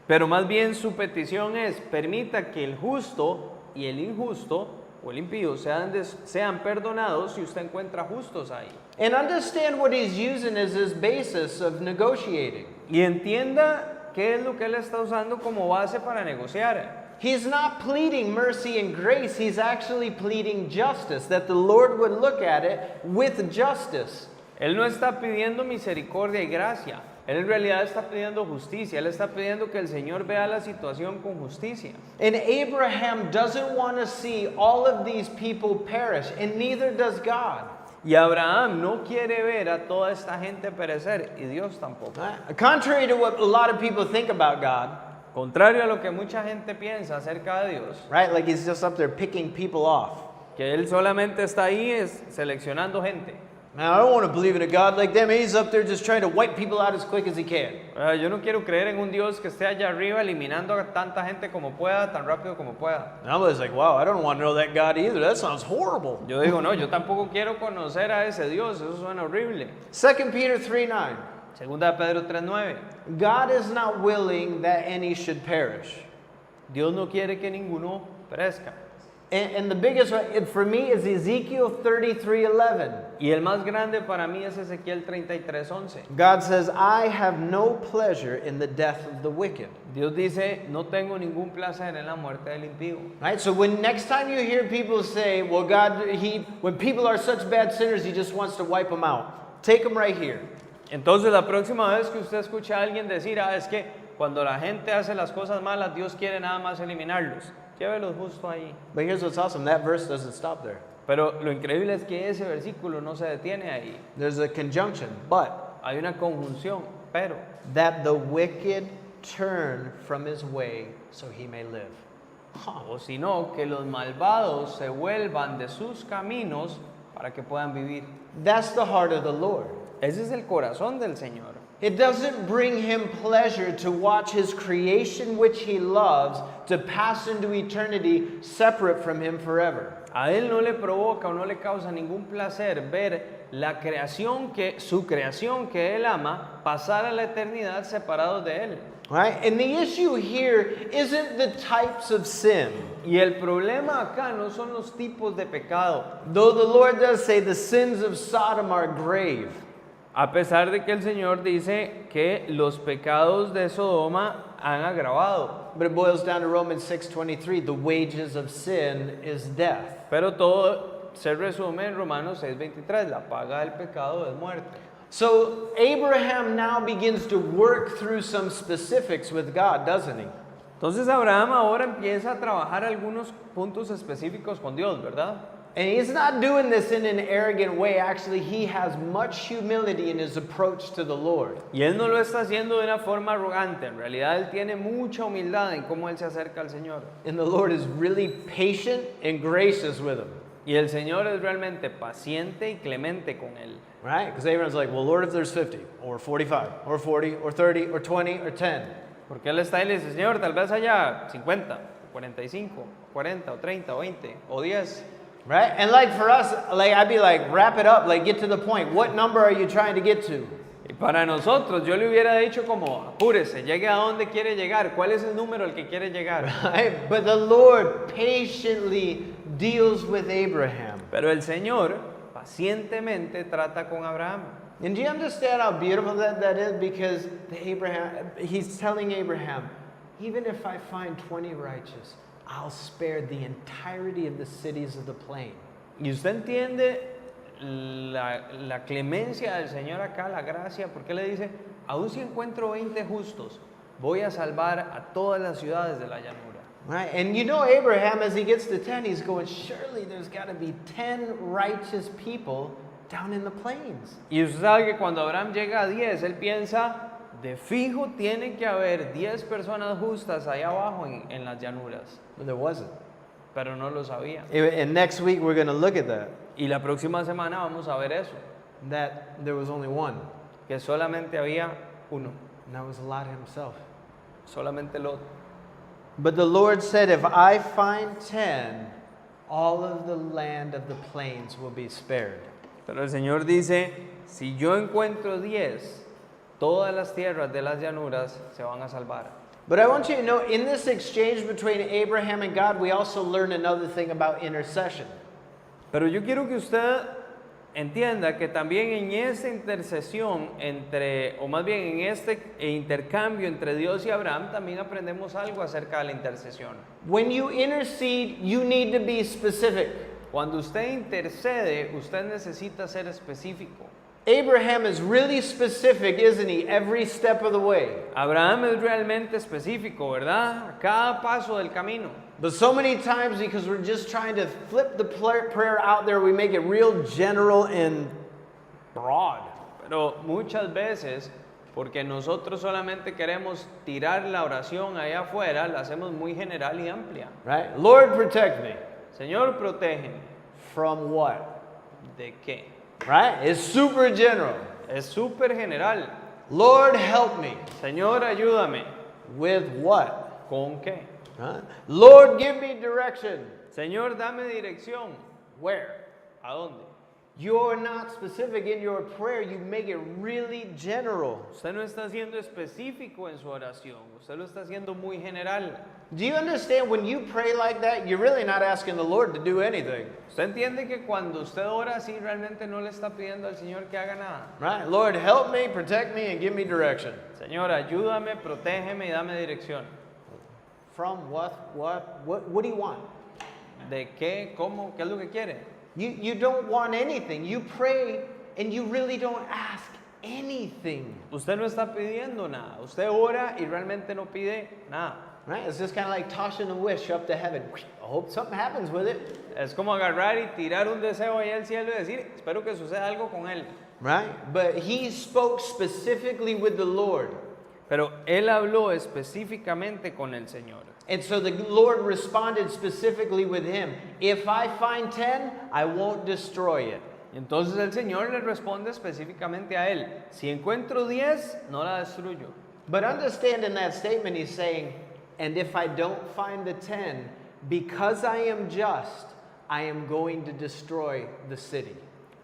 Pero más bien su petición es, permita que el justo y el injusto o el impío sean perdonados si usted encuentra justos ahí. And understand what he's using as his basis of negotiating. Y entienda qué es lo que él está usando como base para negociar. He's not pleading mercy and grace, he's actually pleading justice, that the Lord would look at it with justice. Él no está pidiendo misericordia y gracia. Él en realidad está pidiendo justicia. Él está pidiendo que el Señor vea la situación con justicia. And Abraham doesn't want to see all of these people perish, and neither does God. Y Abraham no quiere ver a toda esta gente perecer, y Dios tampoco. Contrary to what a lot of people think about God, Contrario a lo que mucha gente piensa acerca de Dios, right? Like he's just up there picking people off. que Él solamente está ahí seleccionando gente. Now, I don't want to believe in a God like that. He's up there just trying to wipe people out as quick as he can. Yo no quiero creer en un Dios que esté allá arriba eliminando a tanta gente como pueda, tan rápido como pueda. And I'm just like, wow, I don't want to know that God either. That sounds horrible. Yo digo, no, yo tampoco quiero conocer a ese Dios, eso suena horrible. 2 Peter 3:9. Segunda de Pedro 3:9. God is not willing that any should perish. Dios no quiere que ninguno perezca. And the biggest one for me is Ezekiel 33:11. Y el más grande para mí es Ezequiel 33:11. God says, I have no pleasure in the death of the wicked. Dios dice, no tengo ningún placer en la muerte del impío. Right? So when next time you hear people say, well, God, when people are such bad sinners, he just wants to wipe them out. Take them right here. Entonces la próxima vez que usted escuche a alguien decir, es que cuando la gente hace las cosas malas, Dios quiere nada más eliminarlos. Llévelos justo ahí. But here's what's awesome. That verse doesn't stop there. Pero lo increíble es que ese versículo no se detiene ahí. There's a conjunction, but Hay una conjunción, pero that the wicked turn from his way so he may live. o si no, que los malvados se vuelvan de sus caminos para que puedan vivir. That's the heart of the Lord. Ese es el corazón del Señor. It doesn't bring him pleasure to watch his creation, which he loves, to pass into eternity separate from him forever. A él no le provoca o no le causa ningún placer ver su creación que él ama, pasar a la eternidad separados de él. Right? And the issue here isn't the types of sin. Y el problema acá no son los tipos de pecado. Though the Lord does say the sins of Sodom are grave. A pesar de que el Señor dice que los pecados de Sodoma han agravado. But it boils down to Romans 6:23, the wages of sin is death. Pero todo se resume en Romanos 6:23, la paga del pecado es muerte. So Abraham now begins to work through some specifics with God, doesn't he? Entonces Abraham ahora empieza a trabajar algunos puntos específicos con Dios, ¿verdad? And he's not doing this in an arrogant way. Actually, he has much humility in his approach to the Lord. Y él no lo está haciendo de una forma arrogante. En realidad él tiene mucha humildad en cómo él se acerca al Señor. And the Lord is really patient and gracious with him. Y el Señor es realmente paciente y clemente con él. Right? Because Abraham's like, well, Lord, if there's 50 or 45 or 40 or 30 or 20 or 10. Porque él está y le dice, Señor, tal vez haya 50, 45, 40 o 30 o 20 o 10. Right? And like for us, like I'd be like, wrap it up, like get to the point. What number are you trying to get to? Y para nosotros, yo le hubiera dicho como, apúrese, llegue a donde quiere llegar. ¿Cuál es el número al que quiere llegar? Right? But the Lord patiently deals with Abraham. Pero el Señor pacientemente trata con Abraham. And do you understand how beautiful that is? Because he's telling Abraham, even if I find 20 righteous, I'll spare the entirety of the cities of the plain. Y usted entiende la clemencia del Señor acá, la gracia, porque le dice, aun si encuentro 20 justos, voy a salvar a todas las ciudades de la llanura. Right? And you know Abraham, as he gets to 10, he's going, surely there's got to be 10 righteous people down in the plains. Y usted sabe que cuando Abraham llega a 10, él piensa, de fijo tiene que haber 10 personas justas allá abajo en las llanuras. But there wasn't. Pero no lo sabía. And next week we're going to look at that. Y la próxima semana vamos a ver eso, That there was only one. que solamente había uno, And that was Lot himself. solamente Lot. But the Lord said, if I find 10, all of the land of the plains will be spared. Pero el Señor dice, si yo encuentro 10, todas las tierras de las llanuras se van a salvar. But I want you to know, in this exchange between Abraham and God, we also learn another thing about intercession. Pero yo quiero que usted entienda que también en esta intercesión entre, o más bien en este intercambio entre Dios y Abraham, también aprendemos algo acerca de la intercesión. When you intercede, you need to be specific. Cuando usted intercede, usted necesita ser específico. Abraham is really specific, isn't he? Every step of the way. Abraham es realmente específico, ¿verdad? A cada paso del camino. But so many times, because we're just trying to flip the prayer out there, we make it real general and broad. Pero muchas veces, porque nosotros solamente queremos tirar la oración allá afuera, la hacemos muy general y amplia. Right? Lord, protect me. Señor, protégeme. From what? ¿De qué? Right? It's super general. Es súper general. Lord, help me. Señor, ayúdame. With what? ¿Con qué? Huh? Lord, give me direction. Señor, dame dirección. Where? ¿A dónde? You're not specific in your prayer. You make it really general. Usted no está siendo específico en su oración. Usted lo está haciendo muy general. Do you understand when you pray like that, you're really not asking the Lord to do anything? Usted entiende que cuando usted ora así, realmente no le está pidiendo al Señor que haga nada. Right? Lord, help me, protect me, and give me direction. Señor, ayúdame, protégeme y dame dirección. From what do you want? ¿De qué? ¿Cómo? ¿Qué es lo que quiere? You don't want anything. You pray and you really don't ask anything. Usted no está pidiendo nada. Usted ora y realmente no pide nada. Right? It's just kind of like tossing a wish up to heaven. I hope something happens with it. Es como agarrar y tirar un deseo ahí al cielo y decir, espero que suceda algo con él. Right? But he spoke specifically with the Lord. Pero él habló específicamente con el Señor. And so the Lord responded specifically with him. If I find 10, I won't destroy it. Y entonces el Señor le responde específicamente a él, si encuentro 10, no la destruyo. But understand in that statement he's saying, and if I don't find the 10, because I am just, I am going to destroy the city.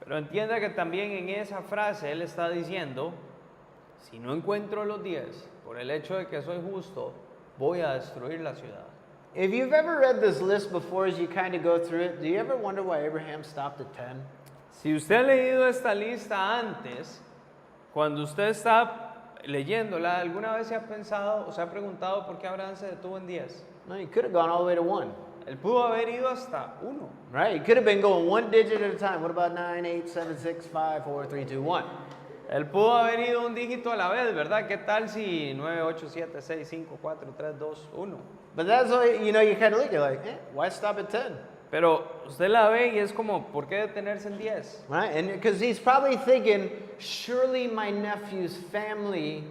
Pero entienda que también en esa frase él está diciendo, si no encuentro los 10, por el hecho de que soy justo, voy a destruir la ciudad. If you've ever read this list before as you kind of go through it, do you ever wonder why Abraham stopped at 10? Si usted ha leído esta lista antes, cuando usted está leyéndola, ¿alguna vez se ha pensado o se ha preguntado por qué Abraham se detuvo en 10? No, he could have gone all the way to 1. Él pudo haber ido hasta 1. Right? He could have been going one digit at a time. What about 9, 8, 7, 6, 5, 4, 3, 2, 1? Él pudo haber ido un dígito a la vez, ¿verdad? ¿Qué tal si 9, 8, 7, 6, 5, 4, 3, 2, 1? But that's why, you know, you kind of look, you're like, why stop at 10? Pero usted la ve y es como, ¿por qué detenerse en 10? Right? And because he's probably thinking, surely my nephew's family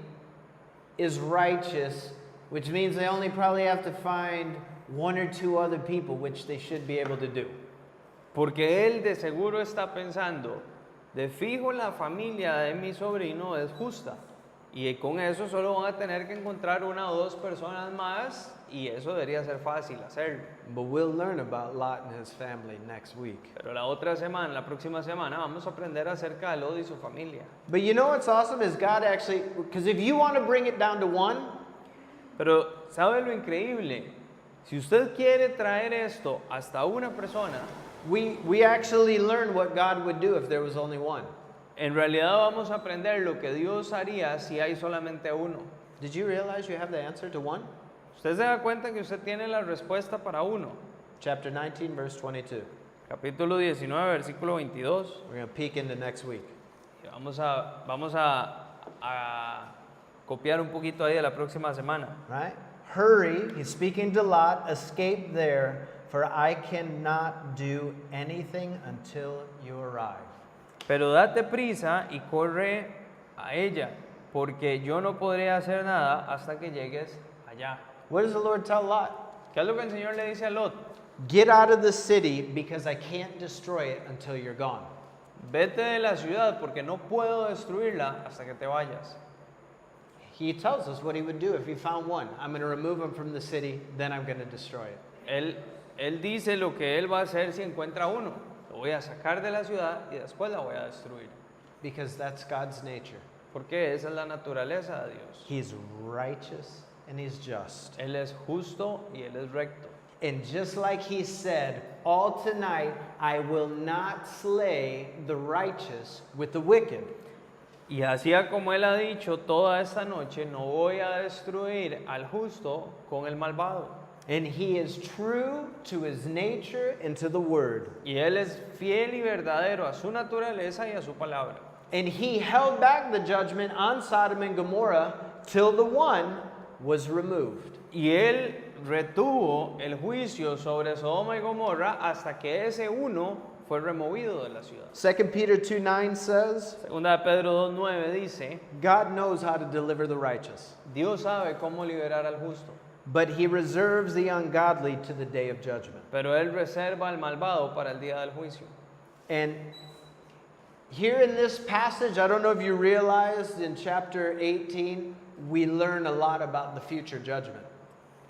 is righteous, which means they only probably have to find 1 or 2 other people, which they should be able to do. Porque él de seguro está pensando, de fijo la familia de mi sobrino es justa. Y con eso solo van a tener que encontrar 1 o 2 personas más y eso debería ser fácil hacerlo. But we'll learn about Lot and his family next week. Pero la próxima semana, vamos a aprender acerca de Lot y su familia. But you know what's awesome is God actually, because if you want to bring it down to 1, Pero, ¿sabe lo increíble? Si usted quiere traer esto hasta una persona, we actually learn what God would do if there was only 1. en realidad vamos a aprender lo que Dios haría si hay solamente uno. Did you realize you have the answer to 1? Usted se da cuenta que usted tiene la respuesta para uno. Chapter 19, verse 22. Capítulo 19, versículo 22. We're going to peek into next week. Vamos a copiar un poquito ahí de la próxima semana. Right? Hurry, he's speaking to Lot, escape there, for I cannot do anything until you arrive. Pero date prisa y corre a ella, porque yo no podré hacer nada hasta que llegues allá. What does the Lord tell Lot? ¿Qué es lo que el Señor le dice a Lot? Get out of the city because I can't destroy it until you're gone. Vete de la ciudad porque no puedo destruirla hasta que te vayas. He tells us what he would do if he found one. I'm going to remove him from the city, then I'm going to destroy it. Él dice lo que él va a hacer si encuentra uno. Lo voy a sacar de la ciudad y después la voy a destruir. Because that's God's nature. Porque esa es la naturaleza de Dios. He's righteous and he's just. Él es justo y él es recto. And just like he said, all tonight I will not slay the righteous with the wicked. Y así como él ha dicho, toda esta noche no voy a destruir al justo con el malvado. And he is true to his nature and to the word. Y él es fiel y verdadero a su naturaleza y a su palabra. And he held back the judgment on Sodom and Gomorrah till the one was removed. Y él retuvo el juicio sobre Sodoma y Gomorra hasta que ese uno fue removido de la ciudad. 2 Peter 2:9 says, Segunda de Pedro 2:9 dice, God knows how to deliver the righteous, Dios sabe cómo liberar al justo, but he reserves the ungodly to the day of judgment. pero él reserva al malvado para el día del juicio. And here in this passage, I don't know if you realized in chapter 18, we learn a lot about the future judgment.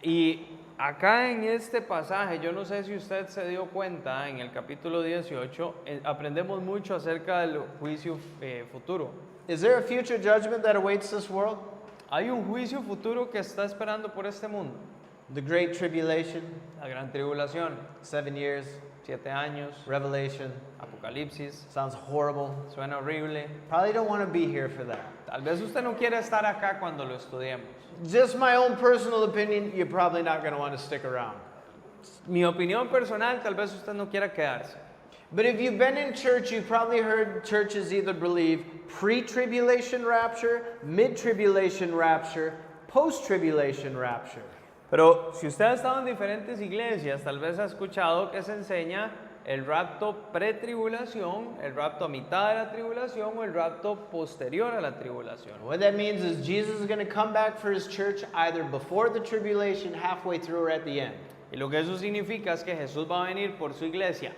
Y acá en este pasaje, yo no sé si usted se dio cuenta, en el capítulo 18, aprendemos mucho acerca del juicio futuro. Is there a future judgment that awaits this world? Hay un juicio futuro que está esperando por este mundo. The Great Tribulation, La gran tribulación, 7 years, 7 años, Revelation. Apocalipsis, Sounds horrible. suena horrible. Probably don't want to be here for that. Tal vez usted no quiera estar acá cuando lo estudiemos. Just my own personal opinion, you're probably not going to want to stick around. Mi opinión personal, tal vez usted no quiera quedarse. But if you've been in church, you've probably heard churches either believe pre-tribulation rapture, mid-tribulation rapture, post-tribulation rapture. Pero si usted ha estado en diferentes iglesias, tal vez ha escuchado que se enseña el rapto pretribulación, el rapto a mitad de la tribulación o el rapto posterior a la tribulación. What that means is Jesus is going to come back for his church either before the tribulation, halfway through, or at the end. Y lo que eso significa es que Jesús va a venir por su iglesia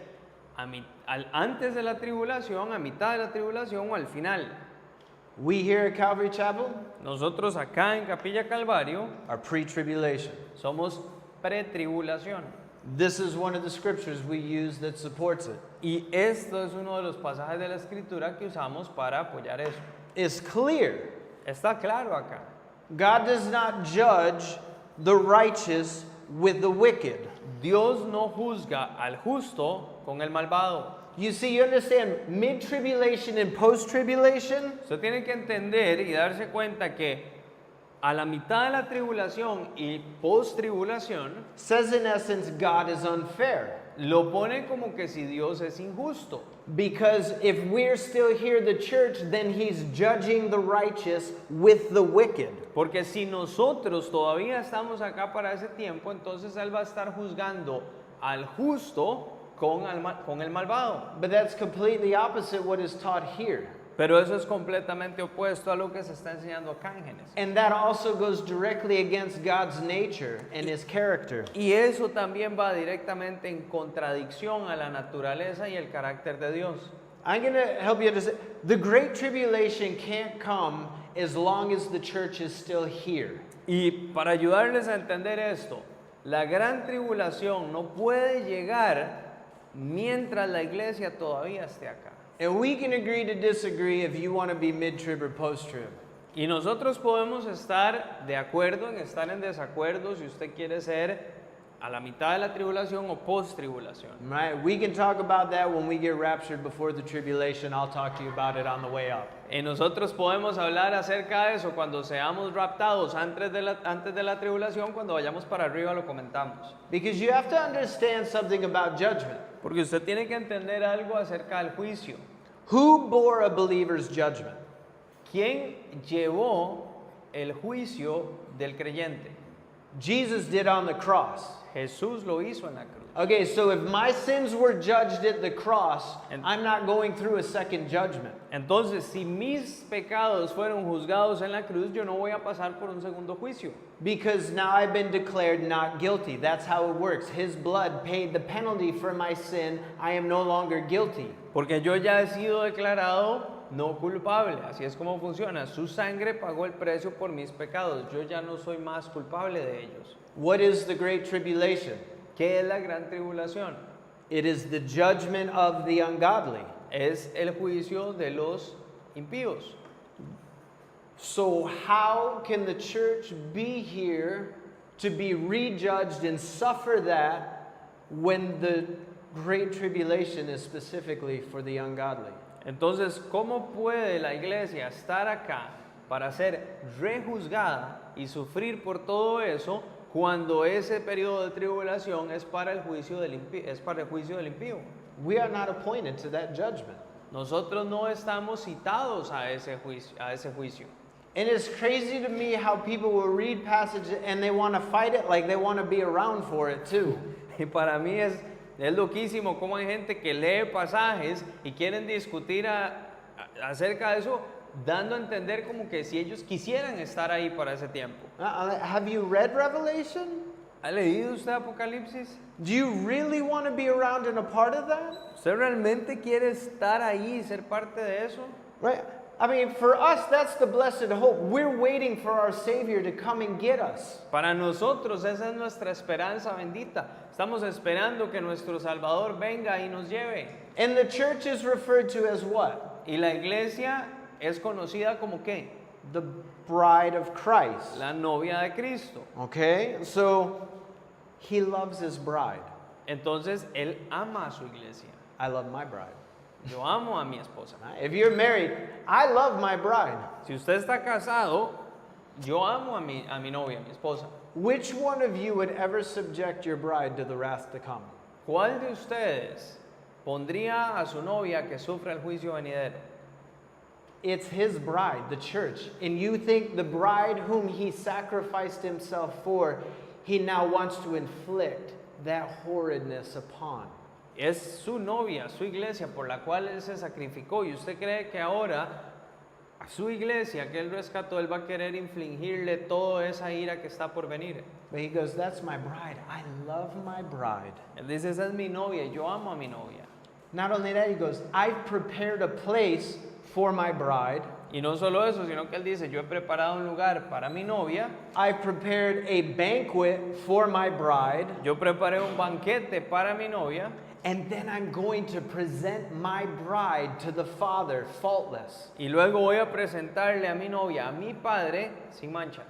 antes de la tribulación, a mitad de la tribulación o al final. We here at Calvary Chapel Nosotros acá en Capilla Calvario are pre-tribulation. somos pretribulación. This is one of the scriptures we use that supports it. Y esto es uno de los pasajes de la Escritura que usamos para apoyar eso. It's clear. Está claro acá. God does not judge the righteous with the wicked. Dios no juzga al justo con el malvado. You see, you understand mid-tribulation and post-tribulation? Usted tiene que entender y darse cuenta que a la mitad de la tribulación y post-tribulación Says in essence, God is unfair. lo pone como que si Dios es injusto. Because if we're still here, the church, then he's judging the righteous with the wicked. Porque si nosotros todavía estamos acá para ese tiempo, entonces Él va a estar juzgando al justo con el malvado. But that's completely opposite what is taught here. Pero eso es completamente opuesto a lo que se está enseñando acá en Génesis. And that also goes directly against God's nature and his character. Y eso también va directamente en contradicción a la naturaleza y el carácter de Dios. I'm going to help you understand. The Great Tribulation can't come as long as the church is still here. Y para ayudarles a entender esto, la gran tribulación no puede llegar mientras la iglesia todavía esté acá. And we can agree to disagree if you want to be mid-trib or post-trib. Y nosotros podemos estar de acuerdo en estar en desacuerdo si usted quiere ser a la mitad de la tribulación o post-tribulación. Right? We can talk about that when we get raptured before the tribulation. I'll talk to you about it on the way up. Y nosotros podemos hablar acerca de eso cuando seamos raptados antes de la tribulación, cuando vayamos para arriba lo comentamos. Because you have to understand something about judgment. Porque usted tiene que entender algo acerca del juicio. Who bore a believer's judgment? ¿Quién llevó el juicio del creyente. Jesus did on the cross. Jesús lo hizo en la cruz. Okay, so if my sins were judged at the cross, And- I'm not going through a second judgment. Entonces, si mis pecados fueron juzgados en la cruz, yo no voy a pasar por un segundo juicio. Because now I've been declared not guilty. That's how it works. His blood paid the penalty for my sin. I am no longer guilty. Porque yo ya he sido declarado no culpable. Así es como funciona. Su sangre pagó el precio por mis pecados. Yo ya no soy más culpable de ellos. What is the Great Tribulation? ¿Qué es la gran tribulación? It is the judgment of the ungodly. Es el juicio de los impíos. So, how can the church be here to be rejudged and suffer that when the Great Tribulation is specifically for the ungodly? Entonces, ¿cómo puede la iglesia estar acá para ser rejuzgada y sufrir por todo eso cuando ese periodo de tribulación es para el juicio del impío? We are not appointed to that judgment. Nosotros no estamos citados a ese juicio. And it's crazy to me how people will read passages and they want to fight it like they want to be around for it too. Y para mí es loquísimo cómo hay gente que lee pasajes y quieren discutir acerca de eso, dando a entender como que si ellos quisieran estar ahí para ese tiempo. Have you read Revelation? ¿Ha leído usted Apocalipsis? Do you really want to be around and a part of that? ¿Usted realmente quiere estar ahí y ser parte de eso? Right? I mean, for us, that's the blessed hope. We're waiting for our Savior to come and get us. Para nosotros esa es nuestra esperanza bendita. Estamos esperando que nuestro Salvador venga y nos lleve. And the church is referred to as what? Y la iglesia es conocida como ¿qué? The bride of Christ. La novia de Cristo. Okay? So, he loves his bride. Entonces, él ama a su iglesia. I love my bride. Yo amo a mi esposa. If you're married, I love my bride. Si usted está casado, yo amo a mi novia, a mi esposa. Which one of you would ever subject your bride to the wrath to come? ¿Cuál de ustedes pondría a su novia que sufra el juicio venidero? It's his bride, the church. And you think the bride whom he sacrificed himself for, he now wants to inflict that horridness upon. Es su novia, su iglesia por la cual él se sacrificó y usted cree que ahora a su iglesia que él rescató, él va a querer infligirle toda esa ira que está por venir. But he goes, that's my bride. I love my bride. Él dice, esa es mi novia, yo amo a mi novia. Not only that, he goes, I've prepared a place for my bride. Y no solo eso, sino que él dice, yo he preparado un lugar para mi novia. I've prepared a banquet for my bride. Yo preparé un banquete para mi novia. And then I'm going to present my bride to the Father faultless. Y luego voy a presentarle a mi novia, a mi padre, sin mancha.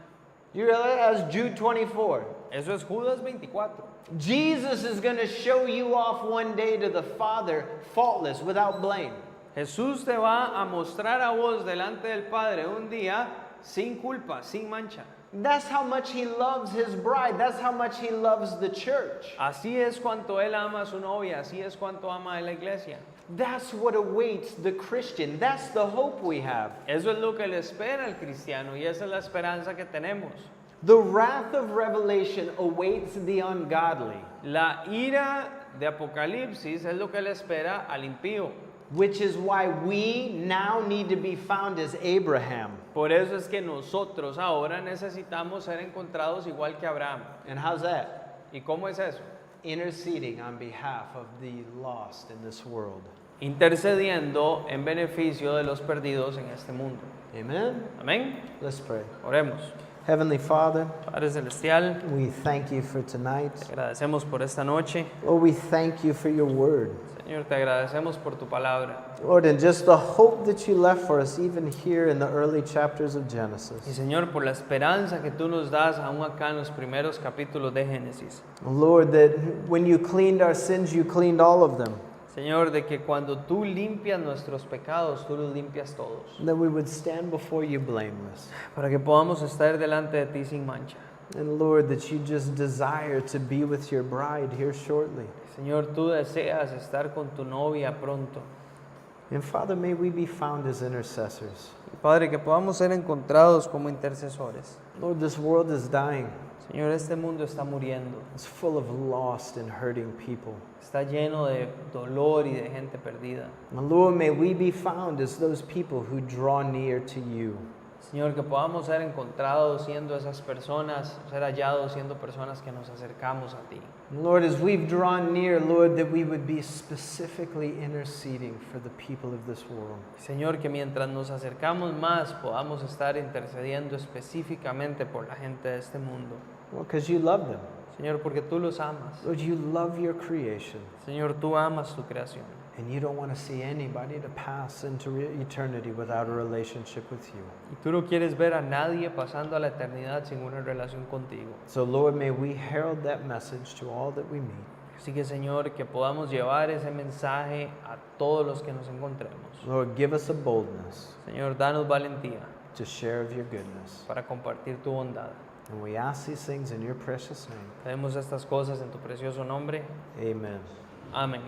You realize that's Jude 24. Eso es Judas 24. Jesus is going to show you off one day to the Father faultless, without blame. Jesús te va a mostrar a vos delante del Padre un día sin culpa, sin mancha. That's how much he loves his bride. That's how much he loves the church. Así es cuanto él ama a su novia, así es cuanto ama a la iglesia. That's what awaits the Christian. That's the hope we have. Eso es lo que le espera al cristiano y esa es la esperanza que tenemos. The wrath of Revelation awaits the ungodly, La ira de Apocalipsis es lo que le espera al impío. which is why we now need to be found as Abraham. Por eso es que nosotros ahora necesitamos ser encontrados igual que Abraham. And how's that? ¿Y cómo es eso? Interceding on behalf of the lost in this world. Intercediendo en beneficio de los perdidos en este mundo. Amen? Amén. Let's pray. Oremos. Heavenly Father, Padre Celestial, we thank you for tonight. te agradecemos por esta noche. Lord, we thank you for your word. Señor, te agradecemos por tu palabra. Lord, and just the hope that you left for us even here in the early chapters of Y Genesis. Señor, por la esperanza que tú nos das aún acá en los primeros capítulos de Génesis. Lord, that when you cleaned our sins, you cleaned all of them. Señor, de que cuando tú limpias nuestros pecados, tú los limpias todos. And that we would stand before you blameless. Para que podamos estar delante de ti sin mancha. And Lord, that you just desire to be with your bride here shortly. Señor, tú deseas estar con tu novia pronto. And Father, may we be found as intercessors. Y Padre, que podamos ser encontrados como intercesores. Lord, this world is dying. Señor, este mundo está muriendo. It's full of lost and hurting people. Está lleno de dolor y de gente perdida. And Lord, may we be found as those people who draw near to you. Señor, que podamos ser encontrados siendo esas personas, ser hallados siendo personas que nos acercamos a ti. Lord, as we've drawn near, Lord, that we would be specifically interceding for the people of this world. Señor, que mientras nos acercamos más podamos estar intercediendo específicamente por la gente de este mundo. Well, because you love them. Señor, porque tú los amas. Lord, you love your creation. Señor, tú amas tu creación. And you don't want to see anybody to pass into eternity without a relationship with you. Y tú no quieres ver a nadie pasando a la eternidad sin una relación contigo. So, Lord, may we herald that message to all that we meet. Así que, Señor, que podamos llevar ese mensaje a todos los que nos encontremos. Lord, give us a boldness Señor, danos valentía to share of your goodness. para compartir tu bondad. And we ask these things in your precious name. Pedimos estas cosas en tu precioso nombre. Amen. Amén.